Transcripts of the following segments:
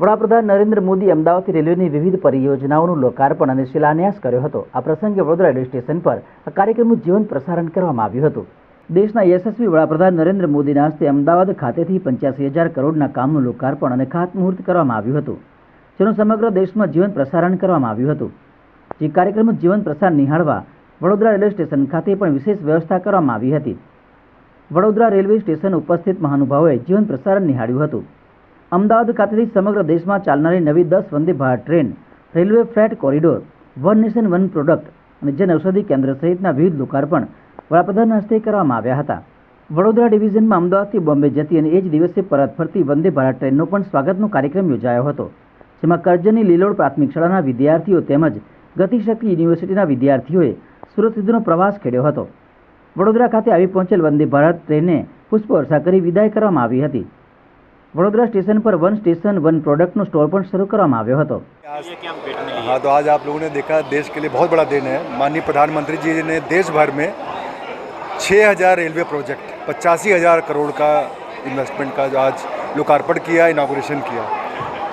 વડાપ્રધાન નરેન્દ્ર મોદી અમદાવાદથી રેલવેની વિવિધ પરિયોજનાઓનું લોકાર્પણ અને શિલાન્યાસ કર્યો હતો। આ પ્રસંગે વડોદરા રેલવે સ્ટેશન પર આ કાર્યક્રમનું જીવંત પ્રસારણ કરવામાં આવ્યું હતું। દેશના યશસ્વી વડાપ્રધાન નરેન્દ્ર મોદીના હસ્તે અમદાવાદ ખાતેથી 85,000 કરોડના કામનું લોકાર્પણ અને ખાતમુહૂર્ત કરવામાં આવ્યું હતું, જેનું સમગ્ર દેશમાં જીવંત પ્રસારણ કરવામાં આવ્યું હતું। જે કાર્યક્રમનું જીવંત પ્રસારણ નિહાળવા વડોદરા રેલવે સ્ટેશન ખાતે પણ વિશેષ વ્યવસ્થા કરવામાં આવી હતી। વડોદરા રેલવે સ્ટેશન ઉપસ્થિત મહાનુભાવોએ જીવંત પ્રસારણ નિહાળ્યું હતું। અમદાવાદ ખાતેથી સમગ્ર દેશમાં ચાલનારી નવી 10 Vande Bharat train, railway freight corridor, one nation one product અને જન ઔષધિ કેન્દ્ર સહિતના વિવિધ લોકાર્પણ વડાપ્રધાનના હસ્તે કરવામાં આવ્યા હતા। વડોદરા ડિવિઝનમાં અમદાવાદથી બોમ્બે જતી અને એ જ દિવસે પરત ફરતી વંદે ભારત ટ્રેનનો પણ સ્વાગતનો કાર્યક્રમ યોજાયો હતો, જેમાં કરજણની લીલોડ પ્રાથમિક શાળાના વિદ્યાર્થીઓ તેમજ ગતિશક્તિ યુનિવર્સિટીના વિદ્યાર્થીઓએ સુરત સુધીનો પ્રવાસ ખેડ્યો હતો। વડોદરા ખાતે આવી પહોંચેલ વંદે ભારત ટ્રેનને પુષ્પવર્ષા કરી વિદાય કરવામાં આવી હતી। वडोदरा स्टेशन पर वन स्टेशन वन प्रोडक्ट नो स्टॉल पर शुरू करवामा આવ્યો હતો। हाँ, तो आज आप लोगों ने देखा, देश के लिए बहुत बड़ा दिन है। माननीय प्रधानमंत्री जी ने देश भर में 6,000 रेलवे प्रोजेक्ट 85,000 करोड़ का इन्वेस्टमेंट का जो आज लोकार्पण किया, इनाग्रेशन किया,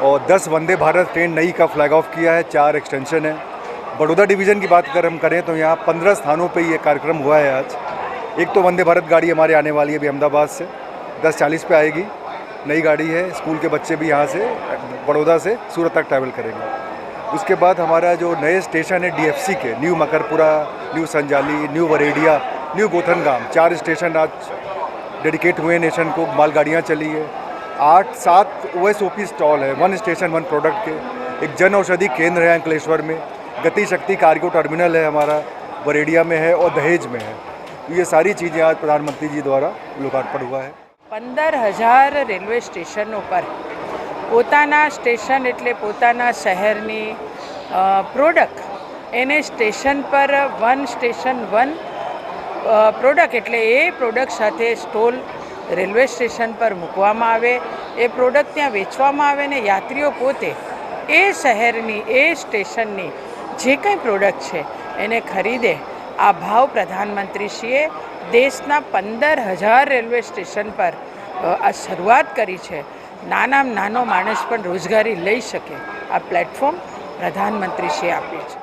और 10 वंदे भारत ट्रेन नई का फ्लैग ऑफ किया है, 4 एक्सटेंशन है। बड़ौदा डिवीज़न की बात हम करें तो यहाँ 15 स्थानों पर ये कार्यक्रम हुआ है आज। एक तो वंदे भारत गाड़ी हमारे आने वाली है अभी अहमदाबाद से 10:40 पे आएगी, नई गाड़ी है। स्कूल के बच्चे भी यहाँ से बड़ौदा से सूरत तक ट्रैवल करेंगे। उसके बाद हमारा जो नए स्टेशन है डीएफसी के, new Makarpura, new Sanjali, new Varediya, new Gothangam, 4 station आज डेडिकेट हुए नेशन को, मालगाड़ियाँ चली है। 8-7 OSOP स्टॉल है, वन स्टेशन वन प्रोडक्ट के। एक जन औषधि केंद्र है अंकलेश्वर में, गति शक्ति कार्गो टर्मिनल है हमारा वरेडिया में है और दहेज में है। ये सारी चीज़ें आज प्रधानमंत्री जी द्वारा लोकार्पण हुआ है। 15,000 रेलवे स्टेशनों पर पोताना स्टेशन एटले पोताना शहरनी प्रोडक्ट एने स्टेशन पर वन स्टेशन वन प्रोडक्ट एटले ए प्रोडक्ट साथे स्टॉल रेलवे स्टेशन पर मूकवामां आवे, ए प्रोडक्ट त्यां वेचवामां आवे ने यात्रीओ पोते ए शहरनी ए स्टेशननी जे कंई प्रोडक्ट छे एने खरीदे। आ भाव प्रधानमंत्रीश्रीए देशना 15,000 रेलवे स्टेशन पर आ शरूआत करी है। नाना नानो माणस पण रोजगारी लई सके आ प्लेटफॉर्म प्रधानमंत्रीश्रीए आप्युं छे।